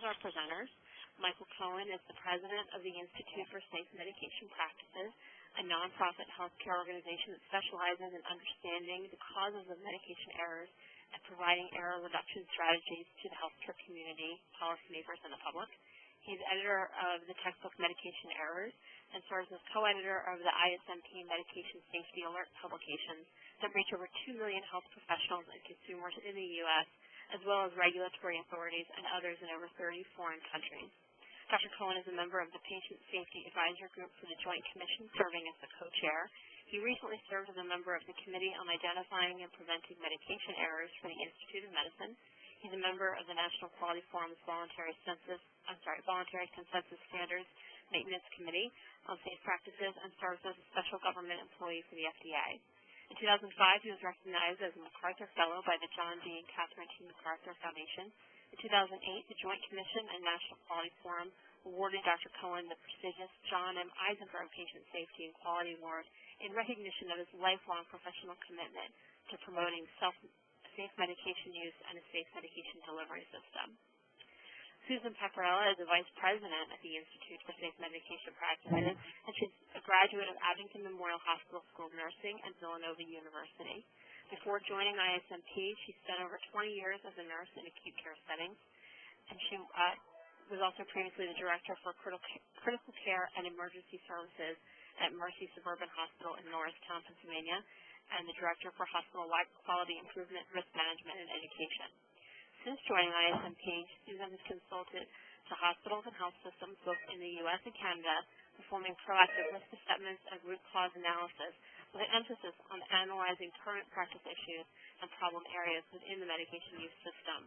our presenters. Michael Cohen is the president of the Institute for Safe Medication Practices, a nonprofit healthcare organization that specializes in understanding the causes of medication errors and providing error reduction strategies to the healthcare community, policymakers, and the public. He's editor of the textbook Medication Errors and serves as co-editor of the ISMP Medication Safety Alert publications that reach over 2 million health professionals and consumers in the U.S., as well as regulatory authorities and others in over 30 foreign countries. Dr. Cohen is a member of the Patient Safety Advisory Group for the Joint Commission, serving as the co-chair. He recently served as a member of the Committee on Identifying and Preventing Medication Errors for the Institute of Medicine. He's a member of the National Quality Forum's Voluntary Consensus Standards Maintenance Committee on Safe Practices and serves as a special government employee for the FDA. In 2005, he was recognized as a MacArthur Fellow by the John D. and Catherine T. MacArthur Foundation. In 2008, the Joint Commission and National Quality Forum awarded Dr. Cohen the prestigious John M. Eisenberg Patient Safety and Quality Award in recognition of his lifelong professional commitment to promoting safe medication use and a safe medication delivery system. Susan Paparella is the Vice President at the Institute for Safe Medication Practices, and she's a graduate of Abington Memorial Hospital School of Nursing and Villanova University. Before joining ISMP, she spent over 20 years as a nurse in acute care settings, and she was also previously the Director for Critical Care and Emergency Services at Mercy Suburban Hospital in Norristown, Pennsylvania, and the Director for Hospital-Wide Quality Improvement, Risk Management, and Education. Since joining ISMP, Susan has consulted to hospitals and health systems both in the U.S. and Canada, performing proactive risk assessments and root cause analysis with an emphasis on analyzing current practice issues and problem areas within the medication use system.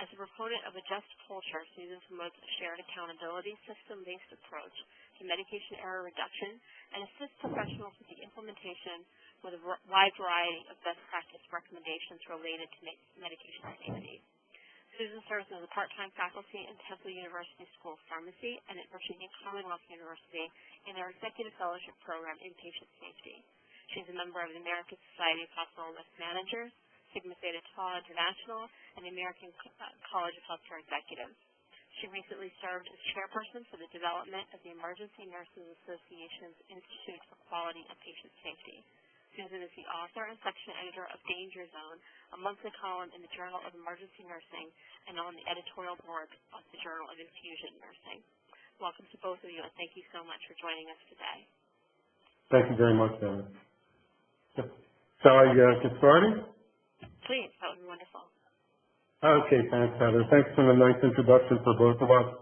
As a proponent of a just culture, Susan promotes a shared accountability, system-based approach to medication error reduction and assists professionals with the implementation with a wide variety of best practice recommendations related to medication safety. Susan serves as a part-time faculty in Temple University School of Pharmacy and at Virginia Commonwealth University in their Executive Fellowship Program in Patient Safety. She's a member of the American Society of Hospital Risk Managers, Sigma Theta Tau International, and the American College of Healthcare Executives. She recently served as chairperson for the development of the Emergency Nurses Association's Institute for Quality and Patient Safety. Susan is the author and section editor of Danger Zone, a monthly column in the Journal of Emergency Nursing, and on the editorial board of the Journal of Infusion Nursing. Welcome to both of you, and thank you so much for joining us today. Thank you very much, Heather. Shall I get started? Please, that would be wonderful. Okay, thanks, Heather. Thanks for the nice introduction for both of us.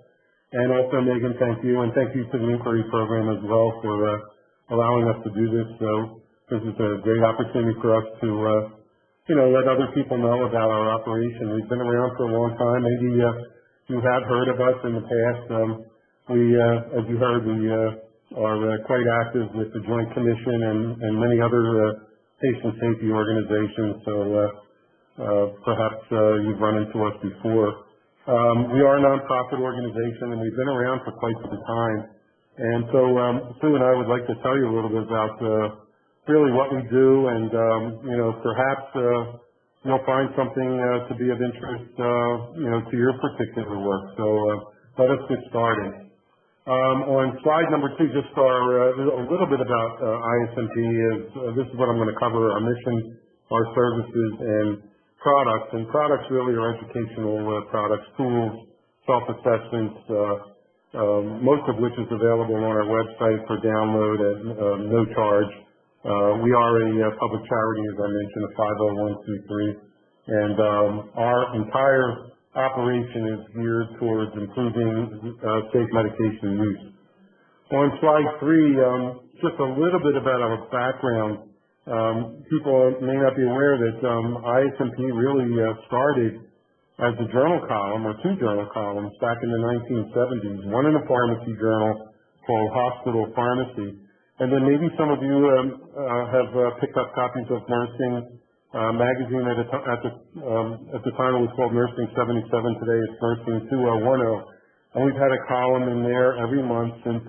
And also, Megan, thank you. And thank you to the Inquiry Program as well for allowing us to do this. So this is a great opportunity for us to, let other people know about our operation. We've been around for a long time. Maybe you have heard of us in the past. As you heard, we are quite active with the Joint Commission and many other patient safety organizations. So perhaps you've run into us before. We are a nonprofit organization, and we've been around for quite some time. And so Sue and I would like to tell you a little bit about really what we do, and perhaps you'll find something to be of interest, to your particular work. So let us get started. On slide number 2, just a little bit about ISMP. This is what I'm going to cover: our mission, our services, and products. And products really are educational products, tools, self-assessments, most of which is available on our website for download at no charge. We are a public charity, as I mentioned, a 501c3, and our entire operation is geared towards improving safe medication use. On slide 3, just a little bit about our background. People may not be aware that ISMP really started as a journal column, or 2 journal columns, back in the 1970s, one in a pharmacy journal called Hospital Pharmacy. And then maybe some of you have picked up copies of Nursing magazine. At the time it was called Nursing 77. Today it's Nursing 2010. And we've had a column in there every month since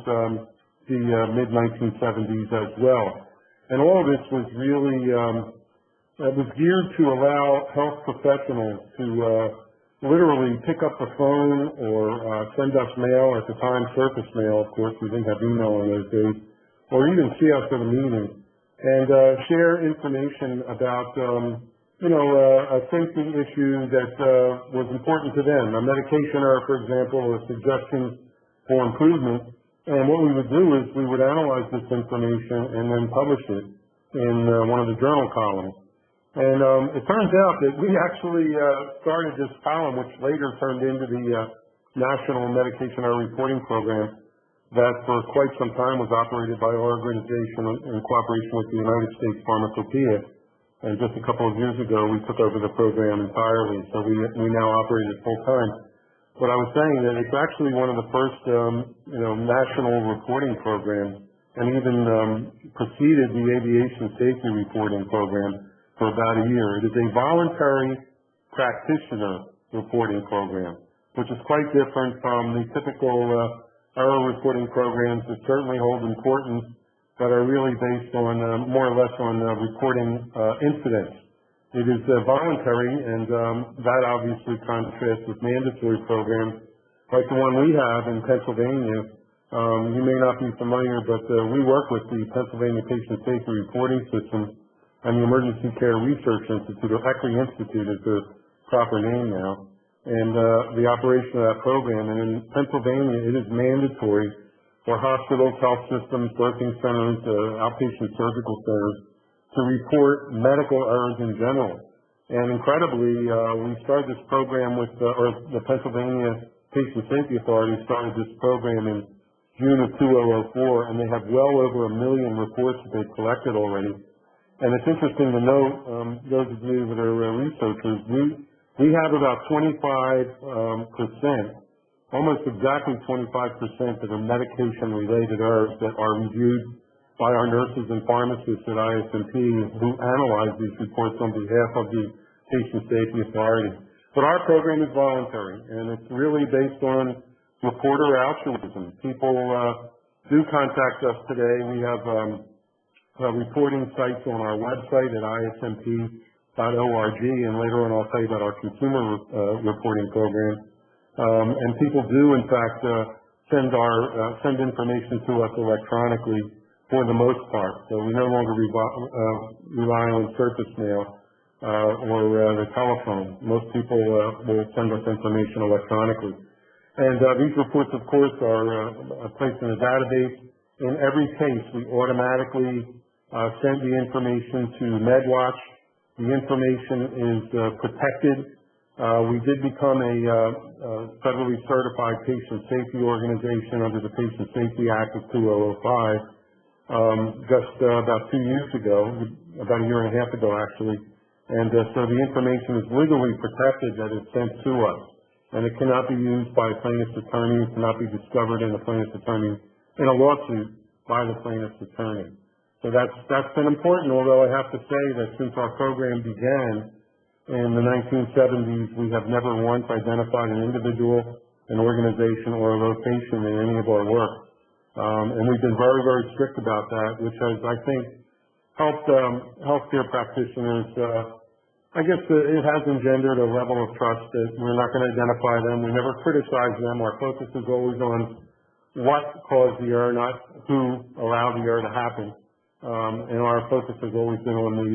the mid-1970s as well. And all of this was really geared to allow health professionals to literally pick up the phone or send us mail, at the time surface mail, of course, we didn't have email in those days, or even see us at a meeting, and share information about, a safety issue that was important to them, a medication error, for example, or a suggestion for improvement. And what we would do is we would analyze this information and then publish it in one of the journal columns. And it turns out that we actually started this column, which later turned into the National Medication Error Reporting Program, that for quite some time was operated by our organization in cooperation with the United States Pharmacopoeia. And just a couple of years ago, we took over the program entirely, so we now operate it full time. But I was saying that it's actually one of the first, national reporting programs, and even preceded the aviation safety reporting program for about a year. It is a voluntary practitioner reporting program, which is quite different from the typical error reporting programs that certainly hold importance, but are really based on more or less on reporting incidents. It is voluntary, and that obviously contrasts with mandatory programs like the one we have in Pennsylvania. You may not be familiar, but we work with the Pennsylvania Patient Safety Reporting System and the Emergency Care Research Institute, or ECRI Institute is the proper name now, and the operation of that program. And in Pennsylvania, it is mandatory for hospitals, health systems, birthing centers, outpatient surgical centers to report medical errors in general. And incredibly, we started this program with, or the Pennsylvania Patient Safety Authority started this program in June of 2004, and they have well over 1 million reports that they've collected already. And it's interesting to note, those of you that are researchers, we have about 25%, almost exactly 25% that are medication-related errors that are reviewed by our nurses and pharmacists at ISMP who analyze these reports on behalf of the Patient Safety Authority. But our program is voluntary, and it's really based on reporter altruism. People do contact us today. We have reporting sites on our website at ismp.org, and later on I'll tell you about our consumer reporting program. And people do, in fact, send information to us electronically for the most part. So we no longer rely on surface mail or the telephone. Most people will send us information electronically. And these reports, of course, are placed in a database. In every case, we automatically send the information to MedWatch. The information is protected. We did become a federally certified patient safety organization under the Patient Safety Act of 2005 just about 2 years ago, about a year and a half ago actually. And so the information is legally protected that is sent to us. And it cannot be used by a plaintiff's attorney. It cannot be discovered in a plaintiff's attorney in a lawsuit by the plaintiff's attorney. So that's been important, although I have to say that since our program began in the 1970s, we have never once identified an individual, an organization, or a location in any of our work. And we've been very, very strict about that, which has, I think, helped healthcare practitioners. I guess it has engendered a level of trust that we're not going to identify them. We never criticize them. Our focus is always on what caused the error, not who allowed the error to happen. And our focus has always been on the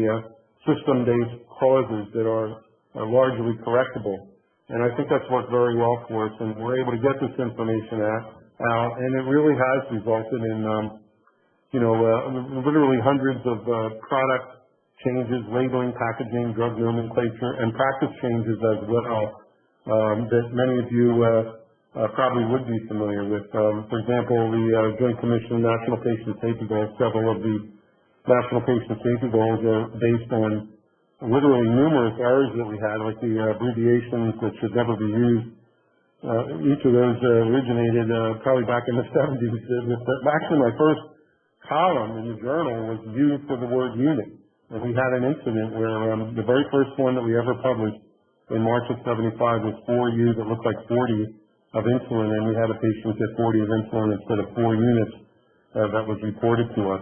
system-based causes that are largely correctable. And I think that's worked very well for us, and we're able to get this information out, and it really has resulted in, literally hundreds of product changes, labeling, packaging, drug nomenclature, and practice changes as well that many of you probably would be familiar with. For example, the Joint Commission National Patient Safety Goals, several of the National Patient Safety Goals are based on literally numerous errors that we had, like the abbreviations that should never be used. Each of those originated probably back in the 70s. Actually, my first column in the journal was used for the word unit. And we had an incident where the very first one that we ever published in March of 75 was 4U that looked like 40 of insulin, and we had a patient get 40 of insulin instead of 4 units that was reported to us.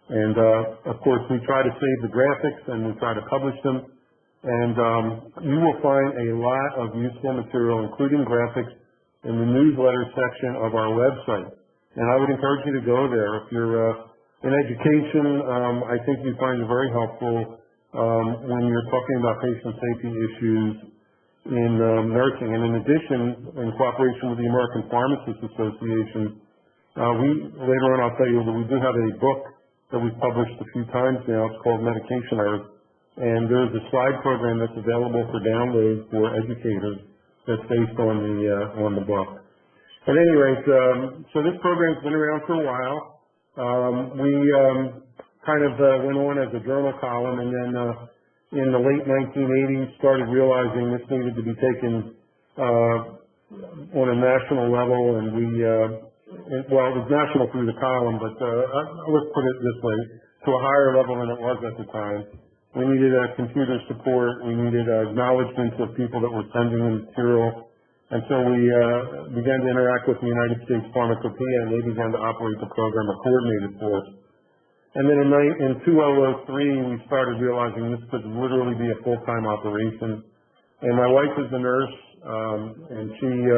And of course, we try to save the graphics and we try to publish them. And you will find a lot of useful material, including graphics, in the newsletter section of our website. And I would encourage you to go there. If you're in education, I think you find it very helpful when you're talking about patient safety issues in nursing. And in addition, in cooperation with the American Pharmacists Association, later on I'll tell you that we do have a book that we've published a few times now. It's called Medication Errors. And there's a slide program that's available for download for educators that's based on the book. At any rate, so this program's been around for a while. We kind of went on as a journal column, and then in the late 1980s started realizing this needed to be taken on a national level, and it was national through the column, but let's put it this way, to a higher level than it was at the time. We needed computer support. We needed acknowledgments of people that were sending the material. And so we began to interact with the United States Pharmacopoeia, and they began to operate the program or coordinate it for us. And then in 2003, we started realizing this could literally be a full-time operation. And my wife is a nurse, and she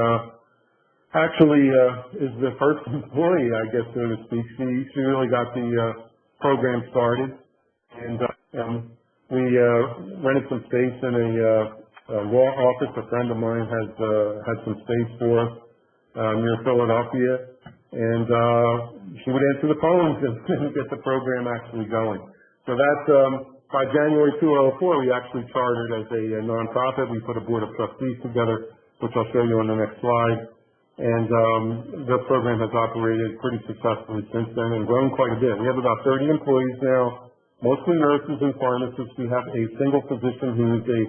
actually is the first employee, I guess, so to speak. She really got the program started. And we rented some space in a law office. A friend of mine had some space for us near Philadelphia, and she would answer the phones and get the program actually going. So that's by January 2004, we actually chartered as a nonprofit. We put a board of trustees together, which I'll show you on the next slide. And the program has operated pretty successfully since then and grown quite a bit. We have about 30 employees now. Mostly nurses and pharmacists. We have a single physician who is a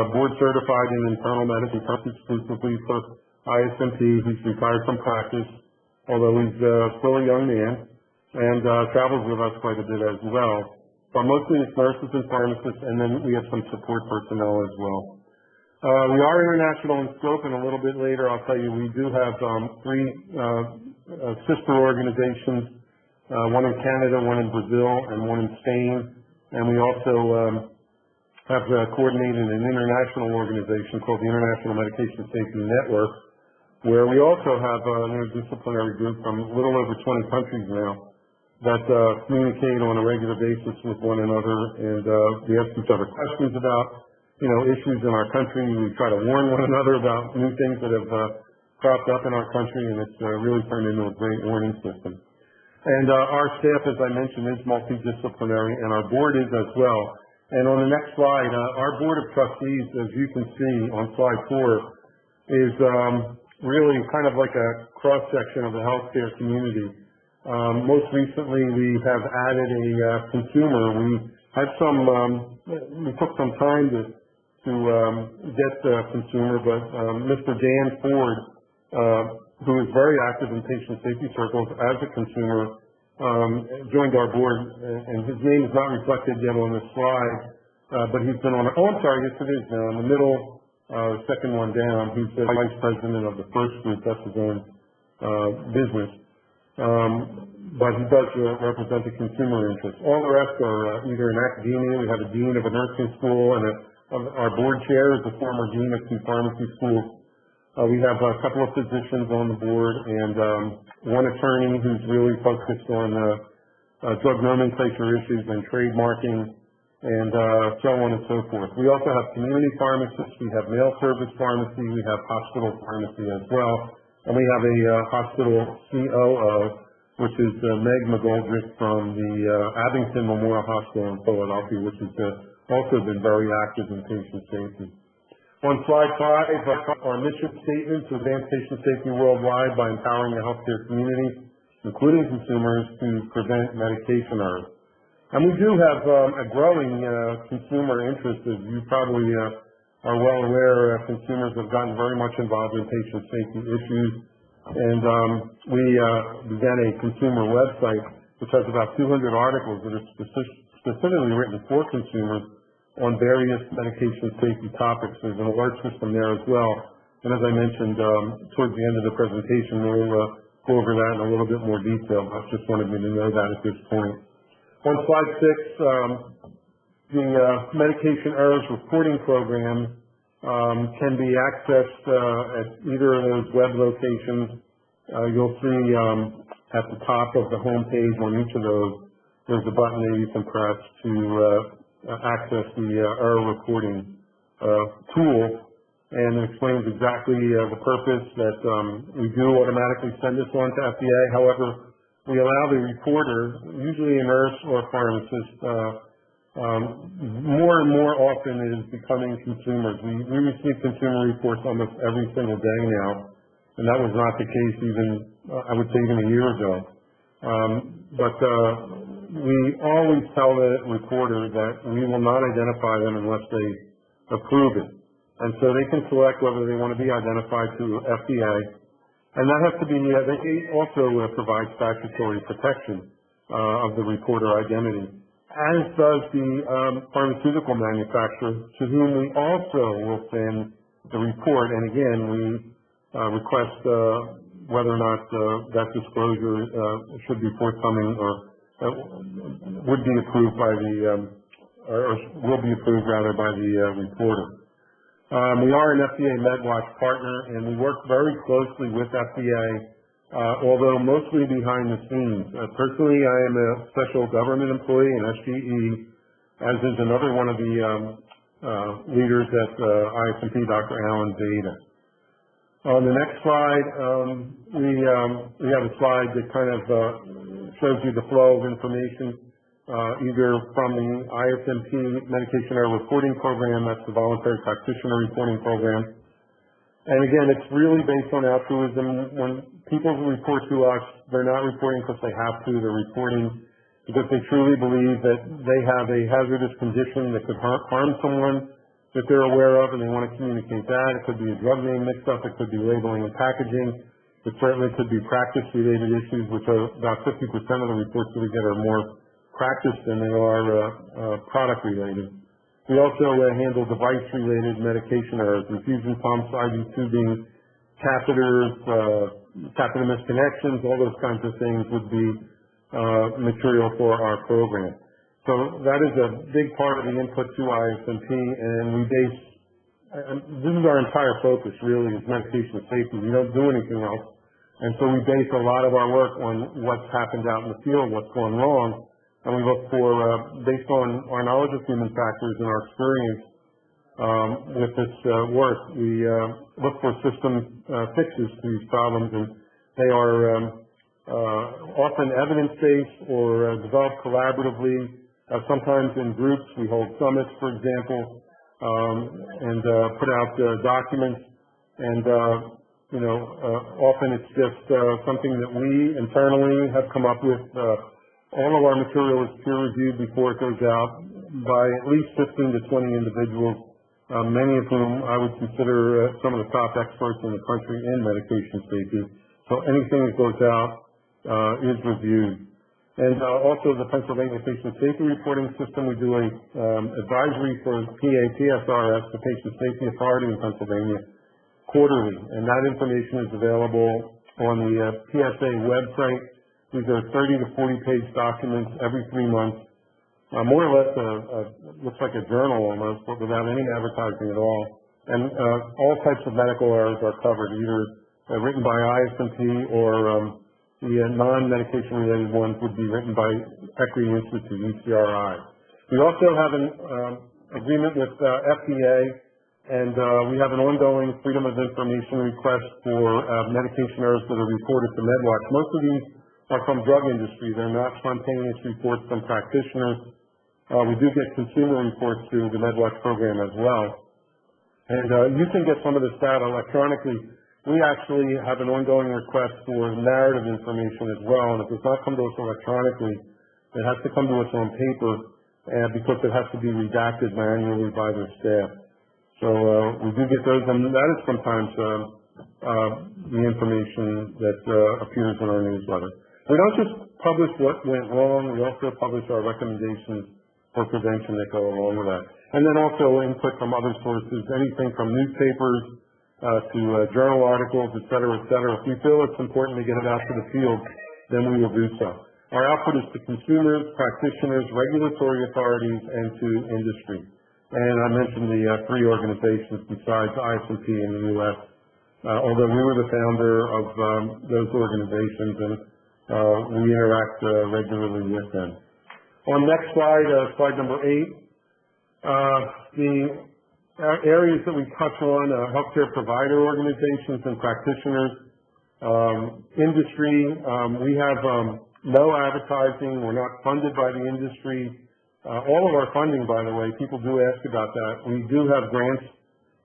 board certified in internal medicine, exclusively for ISMP. He's retired from practice, although he's still a young man, and travels with us quite a bit as well. But mostly it's nurses and pharmacists, and then we have some support personnel as well. We are international in scope, and a little bit later I'll tell you we do have three sister organizations. One in Canada, one in Brazil, and one in Spain. And we also have coordinated an international organization called the International Medication Safety Network, where we also have an interdisciplinary group from a little over 20 countries now that communicate on a regular basis with one another, and we ask each other questions about, issues in our country. We try to warn one another about new things that have cropped up in our country, and it's really turned into a great warning system. And our staff, as I mentioned, is multidisciplinary, and our board is as well. And on the next slide, our board of trustees, as you can see on slide 4, is really kind of like a cross-section of the healthcare community. Most recently, we have added a consumer. We took some time to get the consumer, but Mr. Dan Ford, who is very active in patient safety circles as a consumer, joined our board, and his name is not reflected yet on this slide, but he's been on, I'm sorry, yes it is now, in the middle, second one down, he's the vice president of the first group, that's his own business, but he does represent the consumer interest. All the rest are either in academia. We have a dean of a nursing school, and our board chair is a former dean of two pharmacy schools. We have a couple of physicians on the board, and one attorney who's really focused on drug nomenclature issues and trademarking, and so on and so forth. We also have community pharmacists. We have mail service pharmacy. We have hospital pharmacy as well. And we have a hospital COO, which is Meg McGoldrick from the Abington Memorial Hospital in Philadelphia, which has also been very active in patient safety. On slide 5, our mission statement to advance patient safety worldwide by empowering the healthcare community, including consumers, to prevent medication errors. And we do have a growing consumer interest. As you probably are well aware, consumers have gotten very much involved in patient safety issues. And we began a consumer website which has about 200 articles that are specifically written for consumers on various medication safety topics. There's an alert system there as well. And as I mentioned, towards the end of the presentation, we'll go over that in a little bit more detail. I just wanted you to know that at this point. On slide 6, The medication errors reporting program can be accessed at either of those web locations. You'll see at the top of the home page on each of those, there's a button that you can press to access the error reporting tool, and it explains exactly the purpose that we do automatically send this on to FDA. However, we allow the reporter, usually a nurse or a pharmacist, more and more often it is becoming consumers. We receive consumer reports almost every single day now, and that was not the case even, I would say, even a year ago. But we always tell the reporter that we will not identify them unless they approve it. And so they can select whether they want to be identified to FDA. And that has to be, they also provide statutory protection of the reporter identity, as does the pharmaceutical manufacturer, to whom we also will send the report. And again, we request whether or not that disclosure should be forthcoming or would be approved by the, or will be approved rather by the reporter. We are an FDA MedWatch partner, and we work very closely with FDA, although mostly behind the scenes. Personally, I am a special government employee, an SGE, as is another one of the leaders at ISMP, Dr. Alan Beta. On the next slide, we have a slide that kind of shows you the flow of information, either from the ISMP Medication Error Reporting Program, that's the Voluntary Practitioner Reporting Program. And again, it's really based on altruism. When people report to us, they're not reporting because they have to, they're reporting because they truly believe that they have a hazardous condition that could harm someone that they're aware of, and they want to communicate that. It could be a drug name mixed up, it could be labeling and packaging. It certainly could be practice-related issues, which are about 50% of the reports that we get are more practice than they are product-related. We also handle device-related medication errors, infusion pumps, IV tubing, catheters, catheter misconnections, all those kinds of things would be material for our program. So that is a big part of the input to ISMP, and we base, this is our entire focus really, is medication safety. We don't do anything else. And so we base a lot of our work on what's happened out in the field, what's going wrong, and we look for, based on our knowledge of human factors and our experience with this work, we look for system fixes to these problems, and they are often evidence-based or developed collaboratively. Sometimes in groups, we hold summits, for example, and put out documents, and often it's just something that we internally have come up with. All of our material is peer-reviewed before it goes out by at least 15 to 20 individuals, many of whom I would consider some of the top experts in the country in medication safety. So anything that goes out is reviewed. And also the Pennsylvania Patient Safety Reporting System, we do a advisory for PSRS, the Patient Safety Authority in Pennsylvania, quarterly. And that information is available on the PSA website. These are 30 to 40 page documents every 3 months. More or less looks like a journal almost, but without any advertising at all. And all types of medical errors are covered, either written by ISMP or the non-medication related ones would be written by Equity Institute, ECRI. We also have an agreement with FDA, and we have an ongoing Freedom of Information request for medication errors that are reported to MedWatch. Most of these are from drug industry. They're not spontaneous reports from practitioners. We do get consumer reports through the MedWatch program as well. And you can get some of this data electronically. We actually have an ongoing request for narrative information as well, and it does not come to us electronically. It has to come to us on paper because it has to be redacted manually by the staff. So we do get those, and that is sometimes the information that appears in our newsletter. We don't just publish what went wrong, we also publish our recommendations for prevention that go along with that. And then also input from other sources, anything from newspapers to journal articles, et cetera, et cetera. If we feel it's important to get it out to the field, then we will do so. Our output is to consumers, practitioners, regulatory authorities, and to industry. And I mentioned the three organizations besides ISP in the U.S., although we were the founder of those organizations, and we interact regularly with them. On the next slide, slide number 8, the areas that we touch on, healthcare provider organizations and practitioners, industry, we have no advertising. We're not funded by the industry. All of our funding, by the way, people do ask about that. We do have grants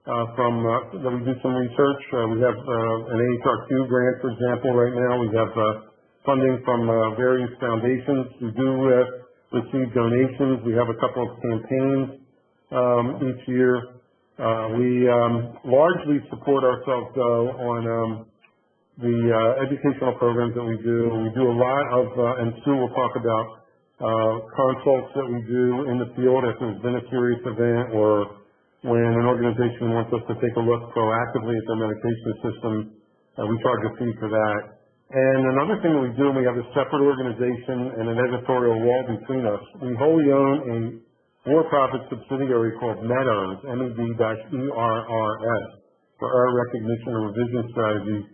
that we do some research. We have an AHRQ grant, for example, right now. We have funding from various foundations. We do receive donations. We have a couple of campaigns each year. We largely support ourselves, though, on the educational programs that we do. We do a lot of, and Sue will talk about, consults that we do in the field if there's been a serious event or when an organization wants us to take a look proactively at their medication system. We charge a fee for that. And another thing that we do, we have a separate organization and an editorial wall between us. We wholly own a for-profit subsidiary called MEDRS, MED-ERRS, for Error Recognition and Revision Strategies,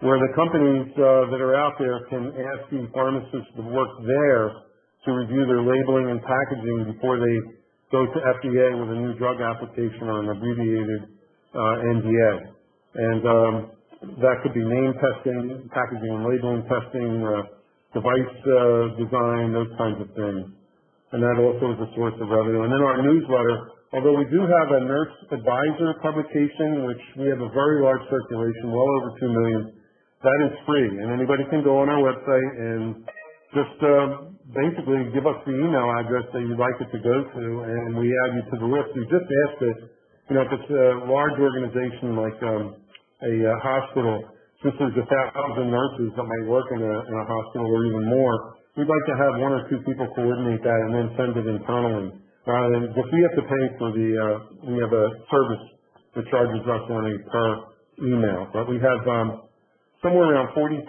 where the companies that are out there can ask the pharmacists to work there to review their labeling and packaging before they go to FDA with a new drug application or an abbreviated NDA. And that could be name testing, packaging and labeling testing, device design, those kinds of things. And that also is a source of revenue. And then our newsletter, although we do have a nurse advisor publication, which we have a very large circulation, well over 2 million, that is free. And anybody can go on our website and just basically give us the email address that you'd like it to go to, and we add you to the list. We just ask that, if it's a large organization like a hospital, since there's 1,000 nurses that might work in a hospital or even more, we'd like to have 1 or 2 people coordinate that and then send it internally. Rather than, if we have to pay for we have a service that charges us money per email. But we have somewhere around 40,000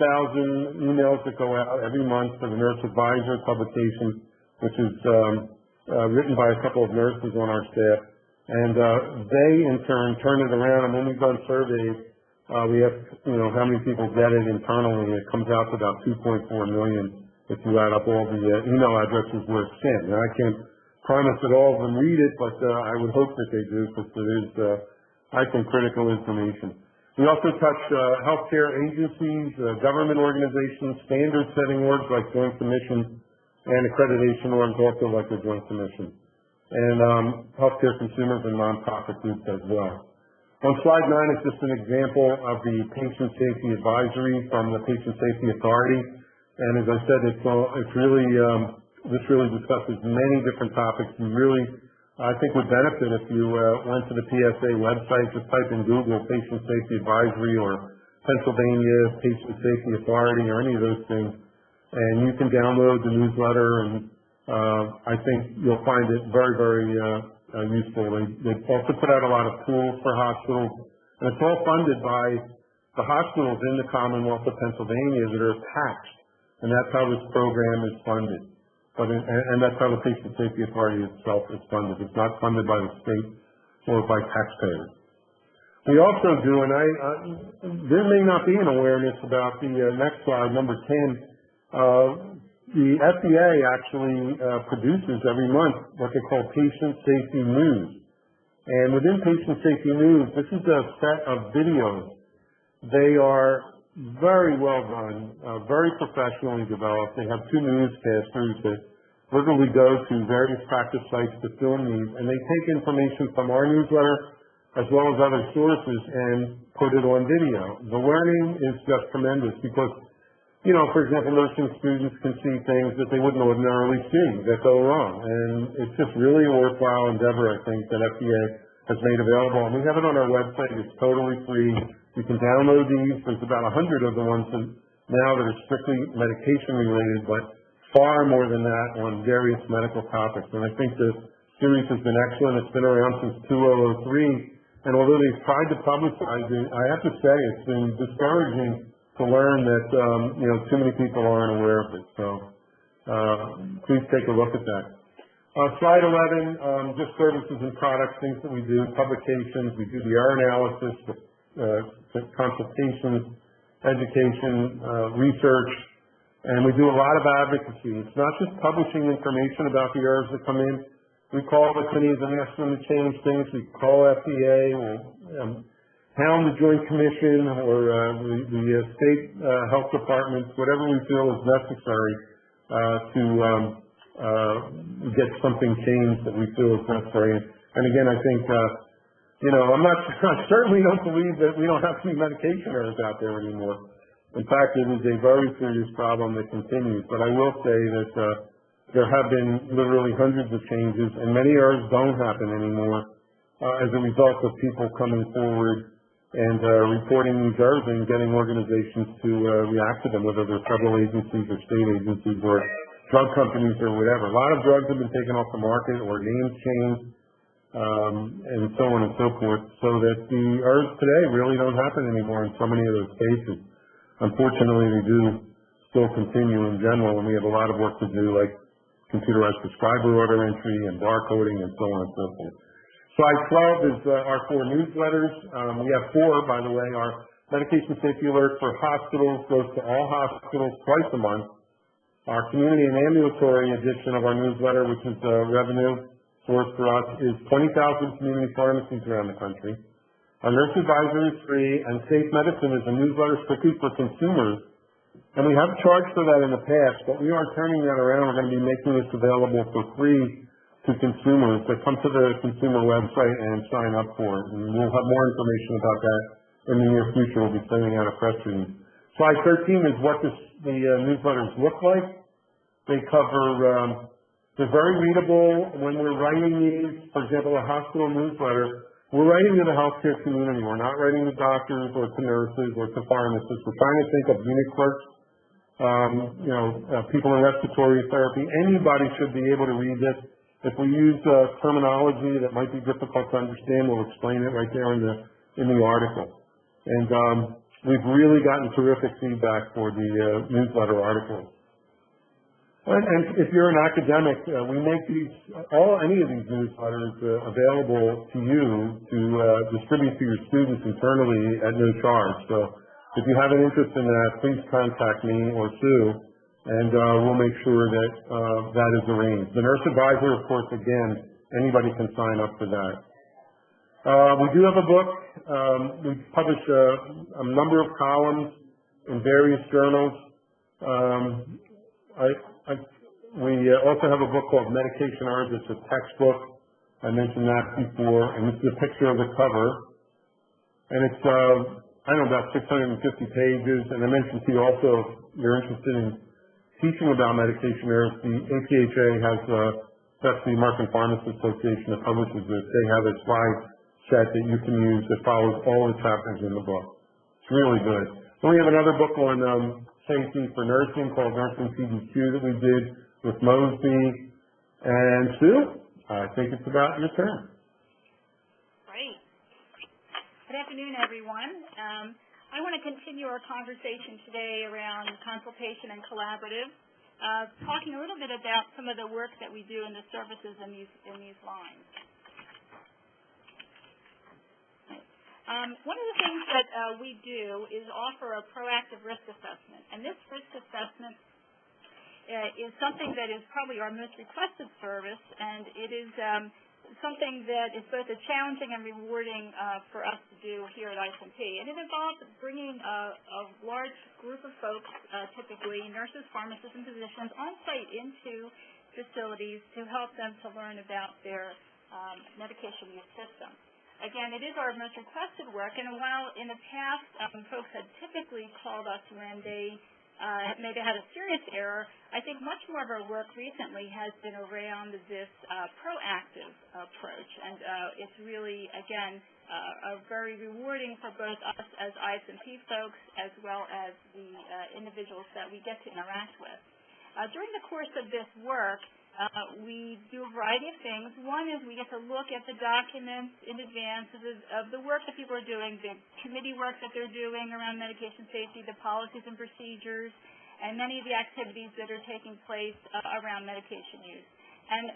emails that go out every month for the Nurse Advisor publication, which is written by a couple of nurses on our staff. And they, in turn, turn it around. And when we've done surveys, we have, how many people get it internally. It comes out to about 2.4 million if you add up all the email addresses where it's sent. Now, I can't promise that all of them read it, but I would hope that they do, because it is, I think, critical information. We also touch healthcare agencies, government organizations, standard-setting orgs like Joint Commission, and accreditation orgs also like the Joint Commission, and healthcare consumers and nonprofit groups as well. On slide 9 is just an example of the Patient Safety Advisory from the Patient Safety Authority, and as I said, it's really this really discusses many different topics. You really, I think, would benefit if you went to the PSA website, just type in Google Patient Safety Advisory or Pennsylvania Patient Safety Authority or any of those things, and you can download the newsletter, and I think you'll find it very, very useful. They also put out a lot of tools for hospitals, and it's all funded by the hospitals in the Commonwealth of Pennsylvania that are taxed, and that's how this program is funded. And that's how the Patient Safety Authority itself is funded. It's not funded by the state or by taxpayers. We also do, and there may not be an awareness about the next slide, number 10. The FDA actually produces every month what they call Patient Safety News. And within Patient Safety News, this is a set of videos. They are very well done, very professionally developed. They have 2 newscasters that literally go to various practice sites to film these, and they take information from our newsletter as well as other sources and put it on video. The learning is just tremendous because, for example, nursing students can see things that they wouldn't ordinarily see that go wrong, and it's just really a worthwhile endeavor, I think, that FDA has made available. And we have it on our website. It's totally free. You can download these. There's about 100 of the ones now that are strictly medication related, but far more than that on various medical topics. And I think the series has been excellent. It's been around since 2003. And although they've tried to publicize it, I have to say it's been discouraging to learn that, too many people aren't aware of it. So please take a look at that. Slide 11, just services and products, things that we do, publications, we do the error analysis, consultations, education, research, and we do a lot of advocacy. It's not just publishing information about the errors that come in. We call the companies and ask them to change things. We call FDA, we'll hound the Joint Commission or the state health departments, whatever we feel is necessary to get something changed that we feel is necessary. And again, I think, I certainly don't believe that we don't have any medication errors out there anymore. In fact, it is a very serious problem that continues. But I will say that there have been literally hundreds of changes, and many errors don't happen anymore as a result of people coming forward and reporting these errors and getting organizations to react to them, whether they're federal agencies or state agencies or drug companies or whatever. A lot of drugs have been taken off the market or names changed, and so on and so forth, so that the errors today really don't happen anymore in so many of those cases. Unfortunately, they do still continue in general, and we have a lot of work to do, like computerized prescriber order entry and barcoding and so on and so forth. Slide 12 is our 4 newsletters. We have 4, by the way. Our medication safety alert for hospitals goes to all hospitals twice a month. Our community and ambulatory edition of our newsletter, which is a revenue source for us, is 20,000 community pharmacies around the country. Our nurse advisory is free, and Safe Medicine is a newsletter strictly for consumers. And we have charged for that in the past, but we are turning that around. We're going to be making this available for free to consumers that come to the consumer website and sign up for it. And we'll have more information about that in the near future. We'll be sending out a press release. Slide 13 is what the newsletters look like. They cover, they're very readable. When we're writing these, for example, a hospital newsletter, we're writing to the healthcare community. We're not writing to doctors or to nurses or to pharmacists. We're trying to think of unit clerks, people in respiratory therapy. Anybody should be able to read this. If we use terminology that might be difficult to understand, we'll explain it right there in the article. And we've really gotten terrific feedback for the newsletter articles. And if you're an academic, we make any of these newsletters available to you to distribute to your students internally at no charge. So if you have an interest in that, please contact me or Sue, and we'll make sure that that is arranged. The nurse advisor, of course, again, anybody can sign up for that. We do have a book. We publish a number of columns in various journals. We also have a book called Medication Errors. It's a textbook. I mentioned that before, and this is a picture of the cover. And it's, about 650 pages. And I mentioned to you also, if you're interested in teaching about medication errors, the APHA has, that's the American Pharmacists Association that publishes this. They have a slide set that you can use that follows all the chapters in the book. It's really good. Then we have another book on safety for nursing called Nursing PDQ that we did with Mosby. And Sue, I think it's about your turn. Great. Good afternoon, everyone. I want to continue our conversation today around consultation and collaborative, talking a little bit about some of the work that we do in the services in these lines. One of the things that we do is offer a proactive risk assessment, and this risk assessment is something that is probably our most requested service, and it is something that is both a challenging and rewarding for us to do here at ISMP. And it involves bringing a large group of folks, typically nurses, pharmacists, and physicians, on site into facilities to help them to learn about their medication use system. Again, it is our most requested work, and while in the past folks had typically called us when they maybe had a serious error, I think much more of our work recently has been around this proactive approach, and it's really, again, very rewarding for both us as ISMP folks as well as the individuals that we get to interact with. During the course of this work, we do a variety of things. One is we get to look at the documents in advance of the work that people are doing, the committee work that they're doing around medication safety, the policies and procedures, and many of the activities that are taking place around medication use. And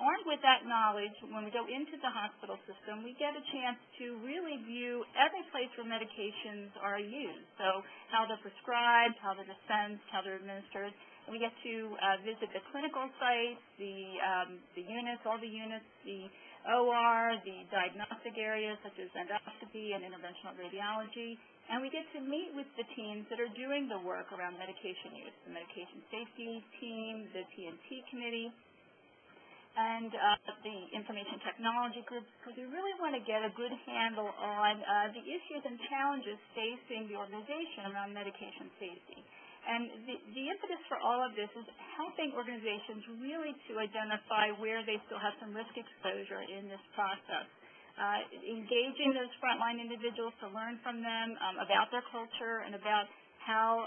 armed with that knowledge, when we go into the hospital system, we get a chance to really view every place where medications are used. So how they're prescribed, how they're dispensed, how they're administered. And we get to visit the clinical sites, the units, all the units, the OR, the diagnostic areas such as endoscopy and interventional radiology. And we get to meet with the teams that are doing the work around medication use, the medication safety team, the P&T committee, and the information technology group, because we really want to get a good handle on the issues and challenges facing the organization around medication safety. And the impetus for all of this is helping organizations really to identify where they still have some risk exposure in this process. Engaging those frontline individuals to learn from them about their culture and about how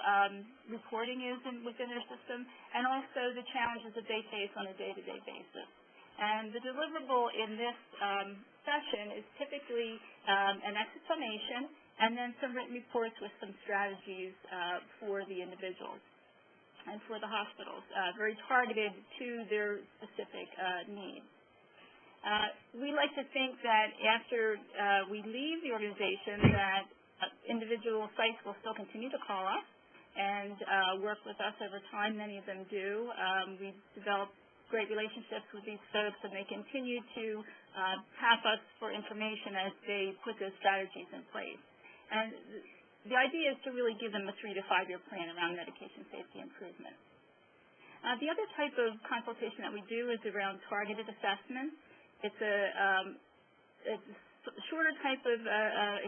reporting is within their system, and also the challenges that they face on a day-to-day basis. And the deliverable in this session is typically an exit summation and then some written reports with some strategies for the individuals and for the hospitals, very targeted to their specific needs. We like to think that after we leave the organization that individual sites will still continue to call us and work with us over time. Many of them do. We've developed great relationships with these folks, and they continue to tap us for information as they put those strategies in place. And the idea is to really give them a 3 to 5 year plan around medication safety improvement. The other type of consultation that we do is around targeted assessments. It's a shorter type of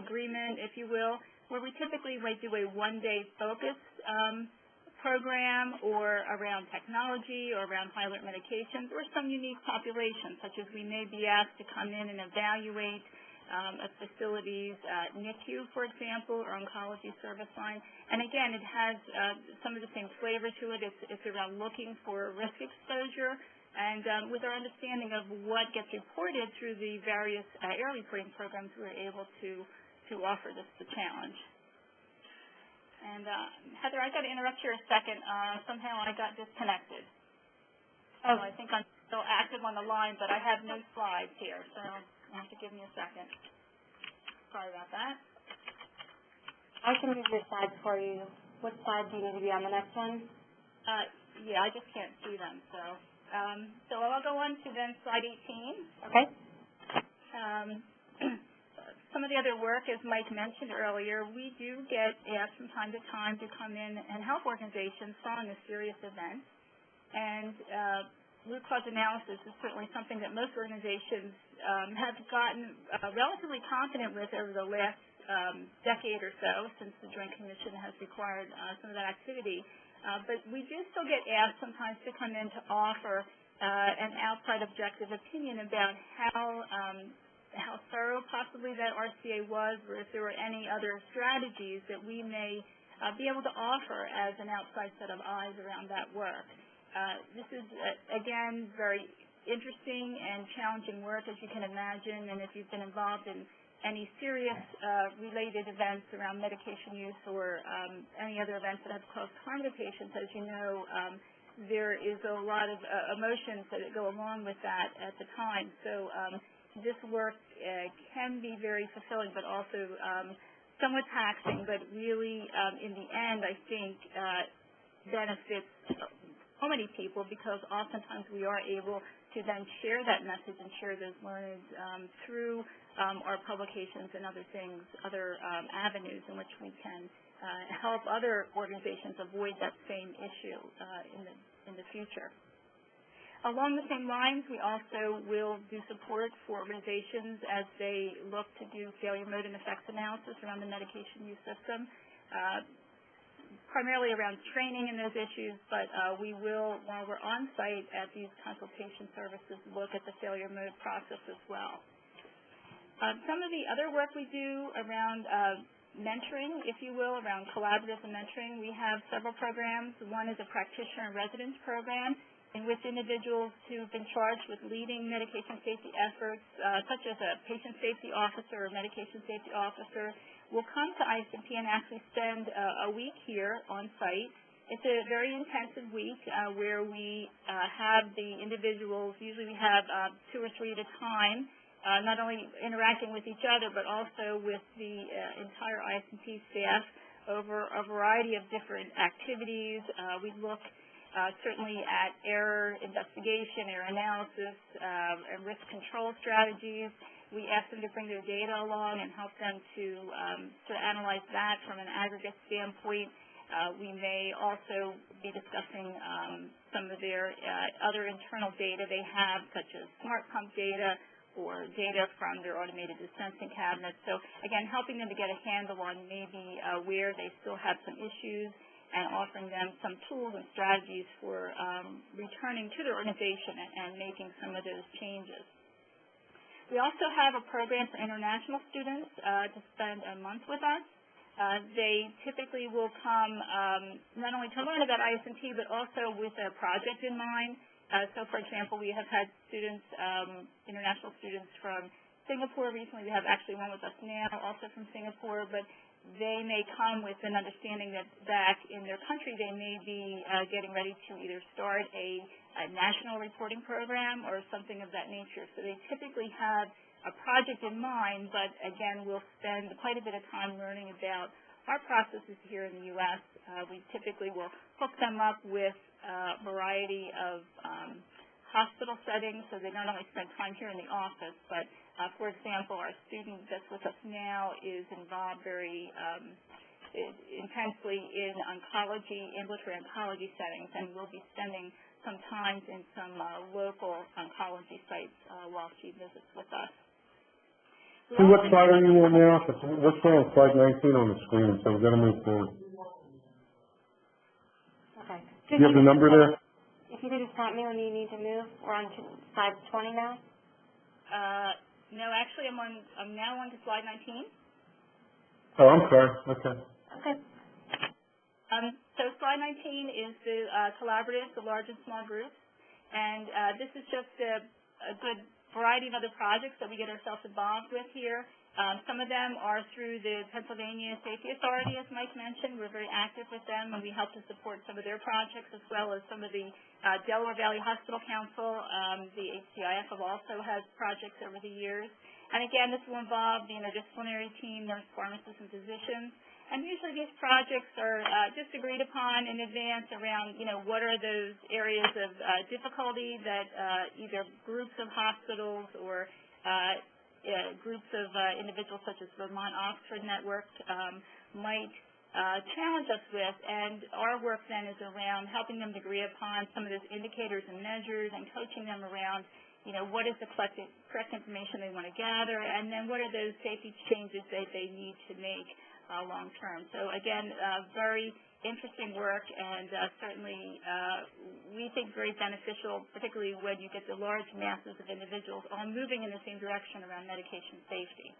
agreement, if you will, where we typically might do a one-day focus program or around technology or around high-alert medications or some unique population, such as we may be asked to come in and evaluate a facility's NICU, for example, or oncology service line. And again, it has some of the same flavor to it. It's around looking for risk exposure, and with our understanding of what gets reported through the various error reporting programs, we're able to offer this the challenge. And Heather, I got to interrupt here a second. Somehow I got disconnected. Oh, I think I'm still active on the line, but I have no slides here, so you have to give me a second. Sorry about that. I can move your slides for you. What slide do you need to be on, the next one? Yeah, I just can't see them, so I'll go on to then slide 18. Okay. Some of the other work, as Mike mentioned earlier, we do get asked from time to time to come in and help organizations following a serious event. And root cause analysis is certainly something that most organizations have gotten relatively confident with over the last decade or so, since the Joint Commission has required some of that activity. But we do still get asked sometimes to come in to offer an outside objective opinion about how thorough possibly that RCA was, or if there were any other strategies that we may be able to offer as an outside set of eyes around that work. This is, again, very interesting and challenging work, as you can imagine, and if you've been involved in any serious related events around medication use or any other events that have caused harm to patients, as you know, there is a lot of emotions that go along with that at the time. So this work can be very fulfilling, but also somewhat taxing, but really, in the end, I think benefits so many people, because oftentimes we are able to then share that message and share those learnings through our publications and other things, other avenues in which we can help other organizations avoid that same issue in the future. Along the same lines, we also will do support for organizations as they look to do failure mode and effects analysis around the medication use system, primarily around training in those issues, but we will, while we're on site at these consultation services, look at the failure mode process as well. Some of the other work we do around mentoring, if you will, around collaborative mentoring, we have several programs. One is a practitioner in residence program, in which individuals who've been charged with leading medication safety efforts, such as a patient safety officer or medication safety officer, will come to ICMP and actually spend a week here on site It's a very intensive week where we have the individuals, usually we have 2 or 3 at a time, not only interacting with each other, but also with the entire IS&T staff over a variety of different activities. We look certainly at error investigation, error analysis, and risk control strategies. We ask them to bring their data along and help them to analyze that from an aggregate standpoint. We may also be discussing some of their other internal data they have, such as smart pump data or data from their automated dispensing cabinets. So, again, helping them to get a handle on maybe where they still have some issues and offering them some tools and strategies for returning to their organization and making some of those changes. We also have a program for international students to spend a month with us. They typically will come not only to learn about IS&T, but also with a project in mind. So, for example, we have had students, international students from Singapore recently. We have actually one with us now, also from Singapore, but they may come with an understanding that back in their country they may be getting ready to either start a national reporting program or something of that nature. So they typically have a project in mind, but again, we'll spend quite a bit of time learning about our processes here in the U.S. We typically will hook them up with a variety of hospital settings, so they not only spend time here in the office, but for example, our student that's with us now is involved very intensely in oncology, ambulatory oncology settings, and we'll be spending some time in some local oncology sites while she visits with us. So what slide are you on now? We're still on slide 19 on the screen, so we're going to move forward. Okay. Do you have the number there? If you could just prompt me when you need to move, we're on slide 20 now. No, actually, I'm now on to slide 19. Oh, I'm sorry. Okay. Okay. So slide 19 is the collaborative, the large and small groups, and this is just a good variety of other projects that we get ourselves involved with here. Some of them are through the Pennsylvania Safety Authority, as Mike mentioned. We're very active with them, and we help to support some of their projects, as well as some of the Delaware Valley Hospital Council. The HCIF also has projects over the years. And again, this will involve the interdisciplinary team, nurse, pharmacists, and physicians. And usually these projects are just agreed upon in advance around, what are those areas of difficulty that either groups of hospitals or groups of individuals such as Vermont Oxford Network might challenge us with. And our work then is around helping them to agree upon some of those indicators and measures and coaching them around, what is the correct information they want to gather, and then what are those safety changes that they need to make long term. So again, very interesting work, and certainly we think very beneficial, particularly when you get the large masses of individuals all moving in the same direction around medication safety.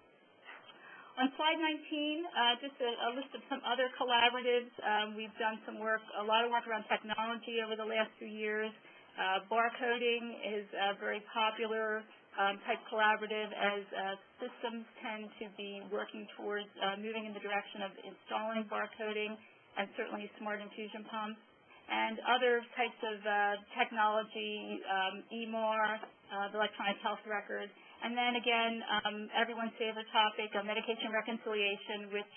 On slide 19, just a list of some other collaboratives. We've done a lot of work around technology over the last few years. Barcoding is a very popular type collaborative, as systems tend to be working towards moving in the direction of installing barcoding and certainly smart infusion pumps and other types of technology, EMR, the electronic health record. And then again, everyone's favorite topic, medication reconciliation, which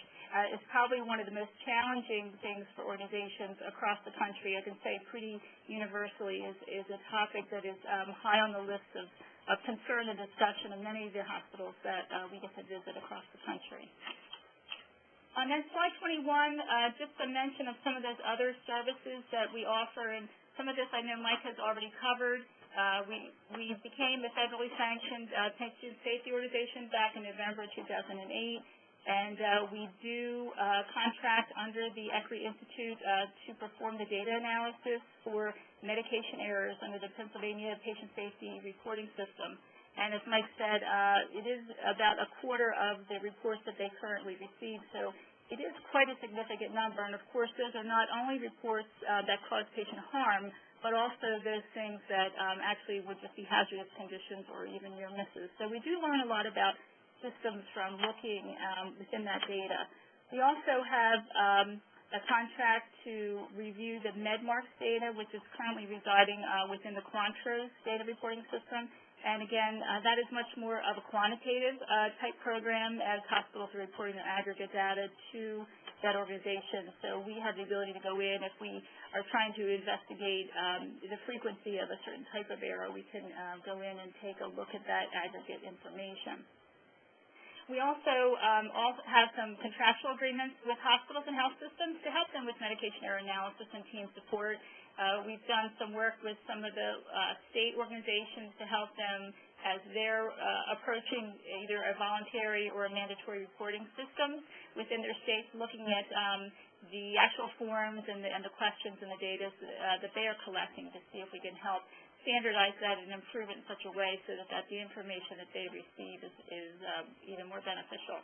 is probably one of the most challenging things for organizations across the country. I can say pretty universally is a topic that is high on the list of concern and discussion in many of the hospitals that we get to visit across the country. On then slide 21, just a mention of some of those other services that we offer, and some of this I know Mike has already covered. We became a federally sanctioned patient safety organization back in November 2008. And we do contract under the ECRI Institute to perform the data analysis for medication errors under the Pennsylvania Patient Safety Reporting System. And as Mike said, it is about a quarter of the reports that they currently receive. So it is quite a significant number. And, of course, those are not only reports that cause patient harm, but also those things that actually would just be hazardous conditions or even near misses. So we do learn a lot about systems from looking within that data. We also have a contract to review the MedMarks data, which is currently residing within the Quantros data reporting system. And again, that is much more of a quantitative type program as hospitals are reporting their aggregate data to that organization. So we have the ability to go in if we are trying to investigate the frequency of a certain type of error. We can go in and take a look at that aggregate information. We also have some contractual agreements with hospitals and health systems to help them with medication error analysis and team support. We've done some work with some of the state organizations to help them as they're approaching either a voluntary or a mandatory reporting system within their states, looking at the actual forms and the questions and the data that they are collecting to see if we can help standardize that and improve it in such a way so that the information that they receive is even more beneficial.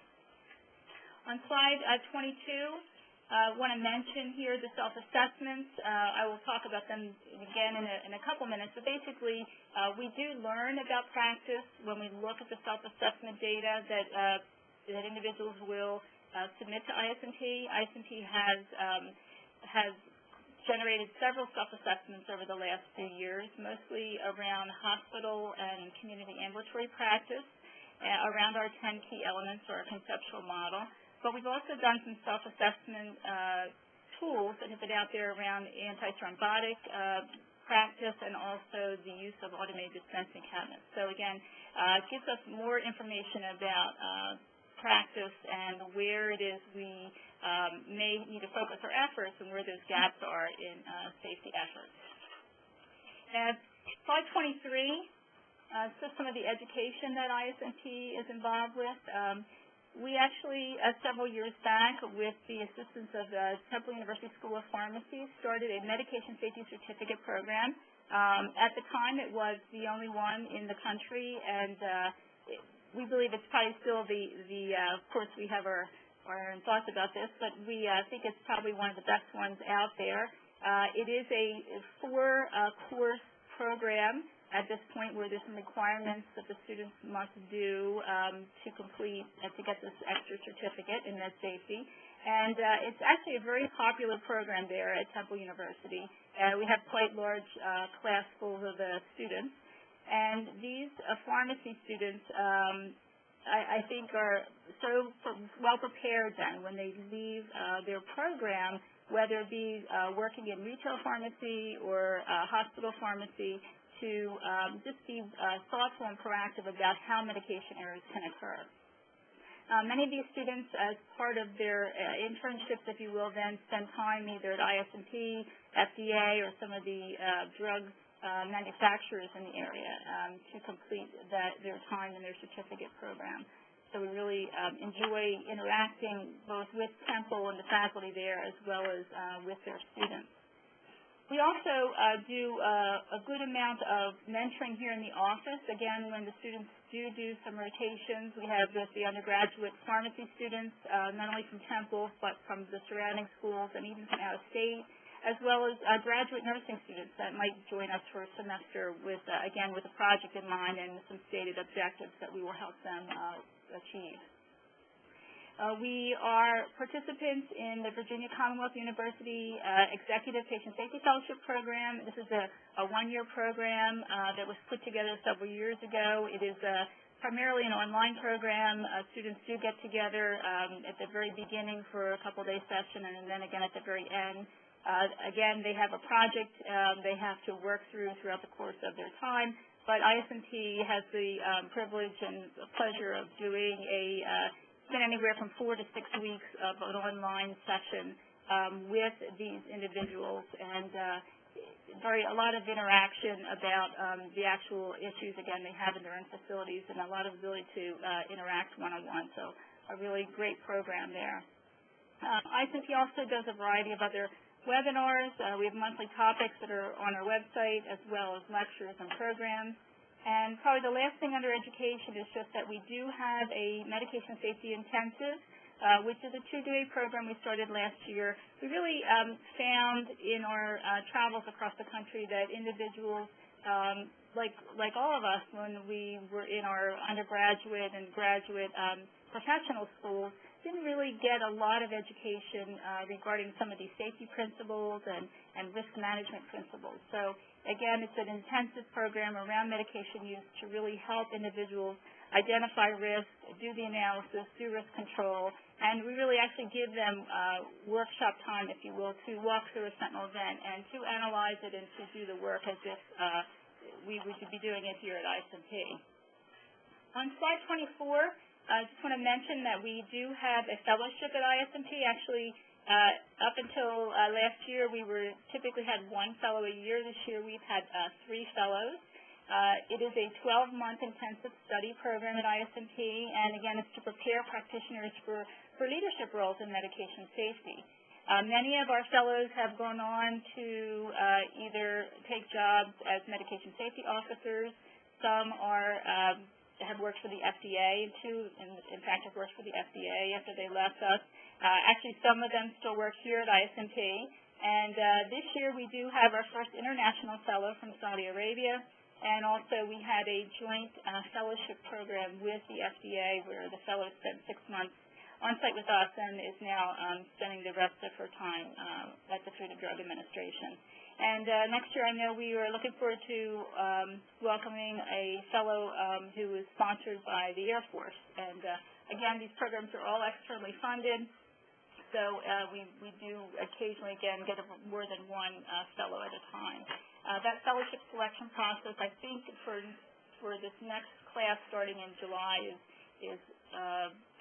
On slide 22, I want to mention here the self-assessments. I will talk about them again in a couple minutes, but basically we do learn about practice when we look at the self-assessment data that individuals will submit to IS&T. IS&T has generated several self-assessments over the last few years, mostly around hospital and community ambulatory practice, around our 10 key elements or our conceptual model. But we've also done some self-assessment tools that have been out there around antithrombotic practice and also the use of automated dispensing cabinets. So again, it gives us more information about practice and where it is we may need to focus our efforts and where those gaps are in safety efforts. Slide 23, so some of the education that IS&T is involved with. We actually, several years back, with the assistance of the Temple University School of Pharmacy, started a medication safety certificate program. At the time, it was the only one in the country, and we believe it's probably still of course, we have our thoughts about this, but we think it's probably one of the best ones out there. It is a 4-course program at this point where there's some requirements that the students must do to complete and to get this extra certificate in med safety. And it's actually a very popular program there at Temple University. We have quite large class schools of the students. And these pharmacy students, I think, are so well prepared then when they leave their program, whether it be working in retail pharmacy or hospital pharmacy, to just be thoughtful and proactive about how medication errors can occur. Many of these students, as part of their internships, if you will, then spend time either at IS&T, FDA, or some of the drug manufacturers in the area to complete their time in their certificate program. So we really enjoy interacting both with Temple and the faculty there as well as with their students. We also do a good amount of mentoring here in the office. Again, when the students do some rotations, we have the undergraduate pharmacy students, not only from Temple, but from the surrounding schools and even from out of state, as well as graduate nursing students that might join us for a semester with, again, with a project in mind and some stated objectives that we will help them achieve. We are participants in the Virginia Commonwealth University Executive Patient Safety Fellowship Program. This is a one-year program that was put together several years ago. It is primarily an online program. Students do get together at the very beginning for a couple-day session and then again at the very end. Again, they have a project they have to work throughout the course of their time, but IS&T has the privilege and pleasure of doing it's been anywhere from 4 to 6 weeks of an online session with these individuals, and a lot of interaction about the actual issues, again, they have in their own facilities, and a lot of ability to interact one-on-one. So a really great program there. IS&T also does a variety of other webinars. We have monthly topics that are on our website, as well as lectures and programs. And probably the last thing under education is just that we do have a medication safety intensive, which is a 2-day program we started last year. We really found in our travels across the country that individuals, like all of us when we were in our undergraduate and graduate professional schools, didn't really get a lot of education regarding some of these safety principles and risk management principles. So again, it's an intensive program around medication use to really help individuals identify risk, do the analysis, do risk control, and we really actually give them workshop time, if you will, to walk through a sentinel event and to analyze it and to do the work as if we would be doing it here at ISMP. On slide 24, I just want to mention that we do have a fellowship at ISMP. Actually, up until last year, we typically had one fellow a year. This year, we've had 3 fellows. It is a 12-month intensive study program at ISMP, and again, it's to prepare practitioners for leadership roles in medication safety. Many of our fellows have gone on to either take jobs as medication safety officers. Some have worked for the FDA, in fact, have worked for the FDA after they left us. Actually, some of them still work here at ISMP. And this year, we do have our first international fellow from Saudi Arabia. And also, we had a joint fellowship program with the FDA where the fellow spent 6 months on site with us and is now spending the rest of her time at the Food and Drug Administration. And next year, I know we are looking forward to welcoming a fellow who is sponsored by the Air Force. And again, these programs are all externally funded, so we do occasionally, again, get more than one fellow at a time. That fellowship selection process, I think, for this next class starting in July is